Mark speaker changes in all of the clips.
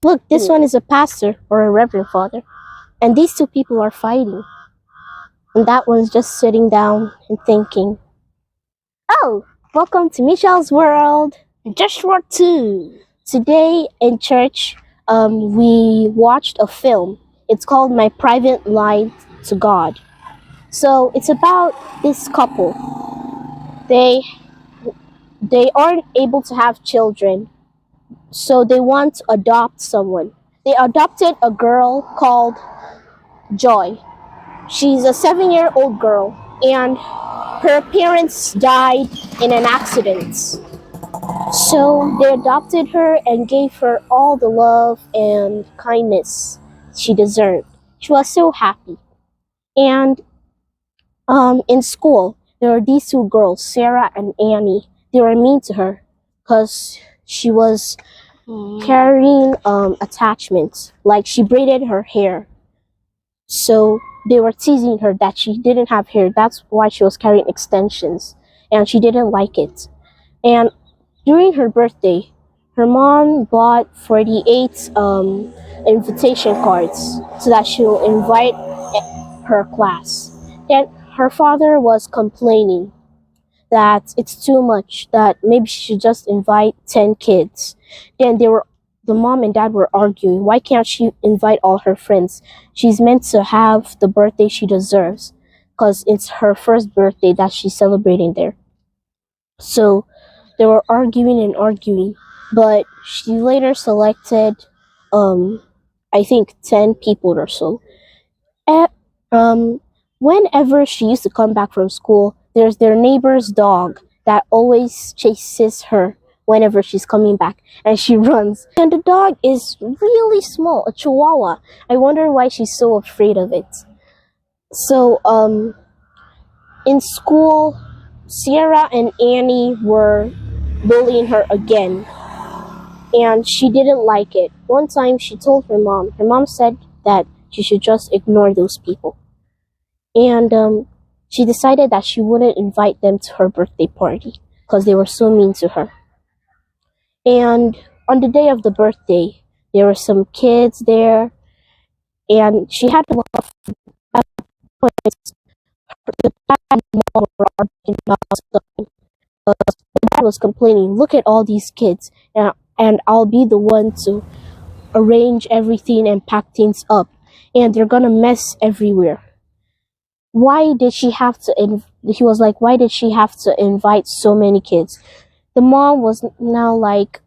Speaker 1: Look, this one is a pastor or a reverend father. And these two people are fighting. And that one's just sitting down and thinking. Oh, welcome to Michelle's World. Joshua 2. Today in church, we watched a film. It's called My Private Line to God. So it's about this couple. They aren't able to have children, so they want to adopt someone. They adopted a girl called Joy. She's a 7-year-old girl, and her parents died in an accident. So they adopted her and gave her all the love and kindness she deserved. She was so happy. And in school, there were these two girls, Sarah and Annie. They were mean to her because she was carrying attachments. Like she braided her hair. So they were teasing her that she didn't have hair. That's why she was carrying extensions. And she didn't like it. And during her birthday, her mom bought 48 invitation cards so that she'll invite her class. And her father was complaining that it's too much, that maybe she should just invite 10 kids. And the mom and dad were arguing, why can't she invite all her friends? She's meant to have the birthday she deserves because it's her first birthday that she's celebrating there. So they were arguing and arguing, but she later selected, I think 10 people or so. Whenever she used to come back from school, there's their neighbor's dog that always chases her whenever she's coming back, and she runs. And the dog is really small, a chihuahua. I wonder why she's so afraid of it. So, in school, Sierra and Annie were bullying her again, and she didn't like it. One time she told her mom. Her mom said that she should just ignore those people. And she decided that she wouldn't invite them to her birthday party because they were so mean to her. And on the day of the birthday, there were some kids there, and she had a lot of food. At the point, the dad and mom were arguing about something. The dad was complaining, look at all these kids, and I'll be the one to arrange everything and pack things up, and they're gonna mess everywhere. Why did she have to, he was like, why did she have to invite so many kids? The mom was now like,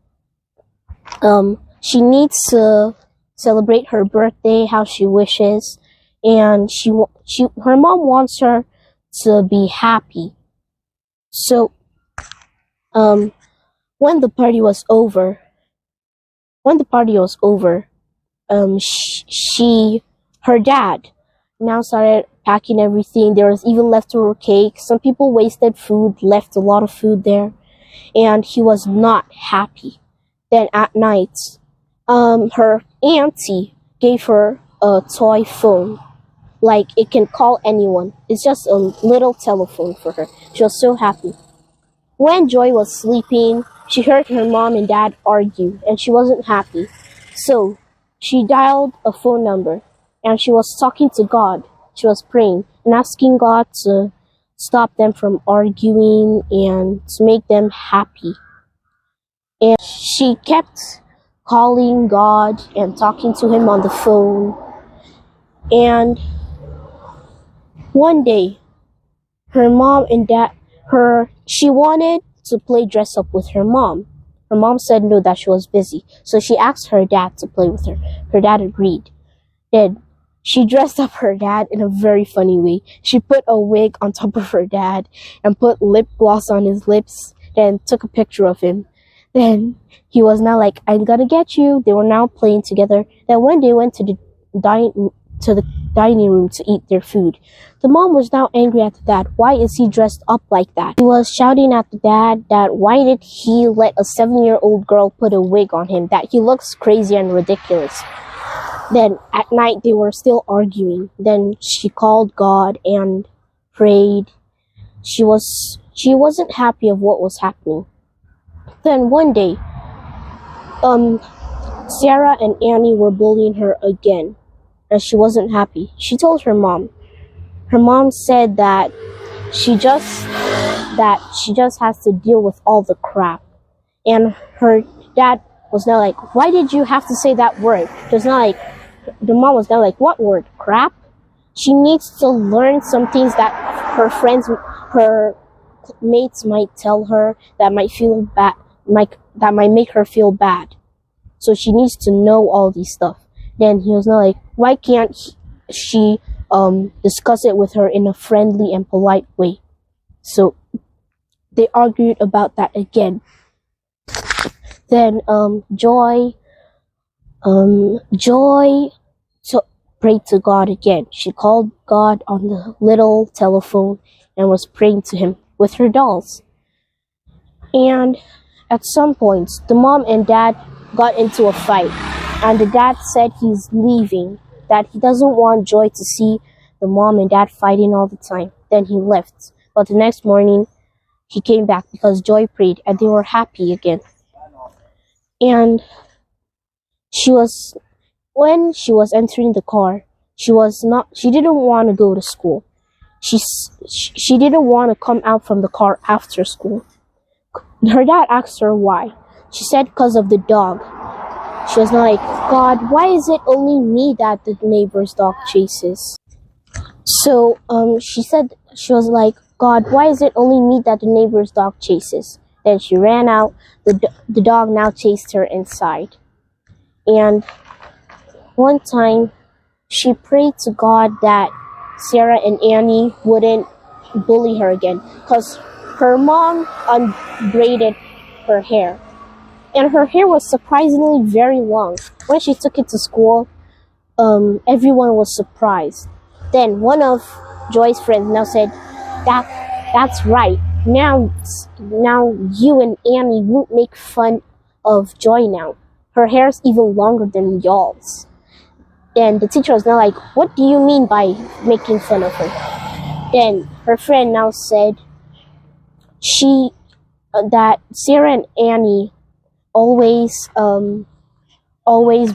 Speaker 1: she needs to celebrate her birthday how she wishes, and her mom wants her to be happy. So, when the party was over, her dad now started packing everything. There was even leftover cake. Some people wasted food, left a lot of food there, and he was not happy. Then at night, her auntie gave her a toy phone. Like, it can call anyone. It's just a little telephone for her. She was so happy. When Joy was sleeping, she heard her mom and dad argue, and she wasn't happy. So she dialed a phone number, and she was talking to God. She was praying and asking God to stop them from arguing and to make them happy. And she kept calling God and talking to him on the phone. And one day, her mom and dad, she wanted to play dress up with her mom. Her mom said no, that she was busy. So she asked her dad to play with her. Her dad agreed. Then she dressed up her dad in a very funny way. She put a wig on top of her dad and put lip gloss on his lips, then took a picture of him. Then he was now like, I'm gonna get you. They were now playing together. Then one day went to the dining room to eat their food. The mom was now angry at the dad. Why is he dressed up like that? He was shouting at the dad that why did he let a 7-year-old girl put a wig on him, that he looks crazy and ridiculous. Then at night they were still arguing. Then she called God and prayed. She wasn't happy of what was happening. Then one day, Sarah and Annie were bullying her again, and she wasn't happy. She told her mom. Her mom said that she just has to deal with all the crap. And her dad was now like, why did you have to say that word? The mom was now like, what word? Crap? She needs to learn some things that her mates might tell her that that might make her feel bad. So she needs to know all these stuff. Then he was now like, why can't she discuss it with her in a friendly and polite way? So they argued about that again. Then Joy prayed to God again. She called God on the little telephone and was praying to him with her dolls. And at some points, the mom and dad got into a fight, and the dad said he's leaving, that he doesn't want Joy to see the mom and dad fighting all the time. Then he left. But the next morning, he came back because Joy prayed, and they were happy again. And when she was entering the car, she didn't want to go to school. She didn't want to come out from the car after school. Her dad asked her why. She said because of the dog. She was like, God, why is it only me that the neighbor's dog chases? So she was like, God, why is it only me that the neighbor's dog chases? Then she ran out. The dog now chased her inside. And one time, she prayed to God that Sarah and Annie wouldn't bully her again, because her mom unbraided her hair. And her hair was surprisingly very long. When she took it to school, everyone was surprised. Then one of Joy's friends now said, that's right. Now you and Annie won't make fun of Joy now. Her hair's even longer than y'all's. Then the teacher was now like, what do you mean by making fun of her? Then her friend now said that Sarah and Annie always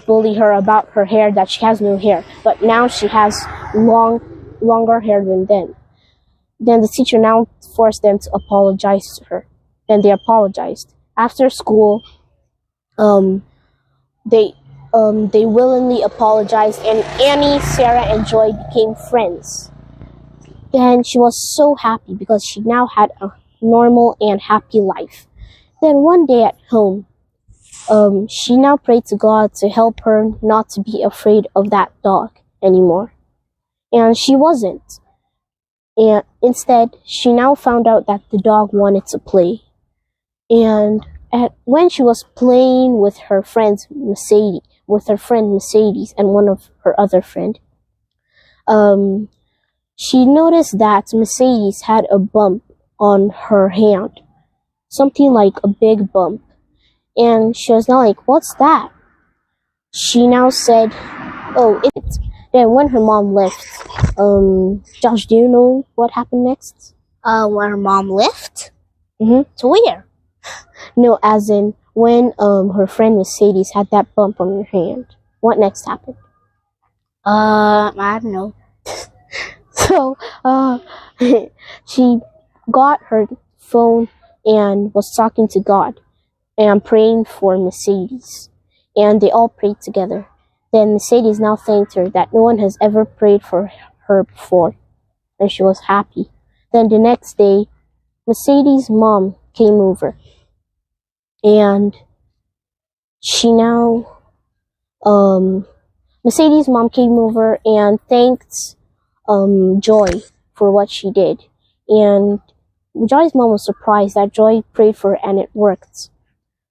Speaker 1: bully her about her hair, that she has no hair, but now she has longer hair than them. Then the teacher now forced them to apologize to her. Then they apologized. After school, they willingly apologized, and Annie, Sarah, and Joy became friends. Then she was so happy because she now had a normal and happy life. Then one day at home, she now prayed to God to help her not to be afraid of that dog anymore. And she wasn't. And instead, she now found out that the dog wanted to play. And when she was playing with her friend Mercedes and one of her other friend, she noticed that Mercedes had a bump on her hand, something like a big bump. And she was now like, what's that? She now said, oh, it's... Then when her mom left, Josh, do you know what happened next?
Speaker 2: When her mom left?
Speaker 1: Mm-hmm.
Speaker 2: To where?
Speaker 1: No, as in when her friend Mercedes had that bump on her hand. What next happened?
Speaker 2: I don't know.
Speaker 1: So, she got her phone and was talking to God and praying for Mercedes. And they all prayed together. Then Mercedes now thanked her that no one has ever prayed for her before, and she was happy. Then the next day, Mercedes' mom came over, and Mercedes' mom came over and thanked Joy for what she did. And Joy's mom was surprised that Joy prayed for her and it worked.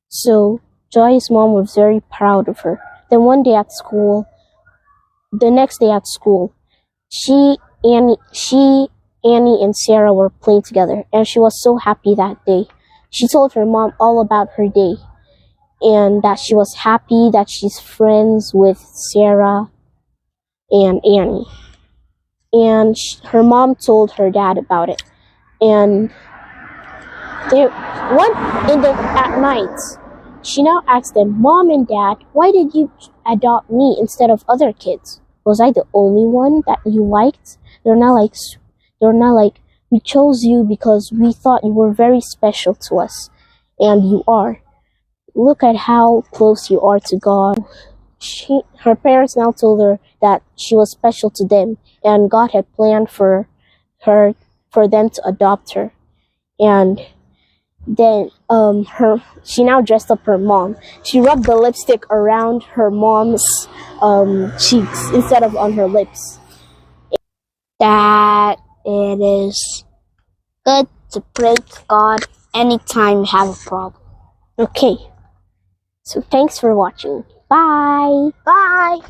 Speaker 1: So Joy's mom was very proud of her. Then the next day at school, Annie, and Sarah were playing together, and she was so happy that day. She told her mom all about her day, and that she was happy that she's friends with Sarah and Annie. And her mom told her dad about it. And at night, She now asked them, Mom and Dad, why did you adopt me instead of other kids? Was I the only one that you liked? They're not like, we chose you because we thought you were very special to us. And you are. Look at how close you are to God. Her parents now told her that she was special to them, and God had planned for them to adopt her. And then she now dressed up her mom. She rubbed the lipstick around her mom's cheeks instead of on her lips.
Speaker 2: That it is good to pray to God anytime you have a problem.
Speaker 1: Okay. So thanks for watching. Bye.
Speaker 2: Bye.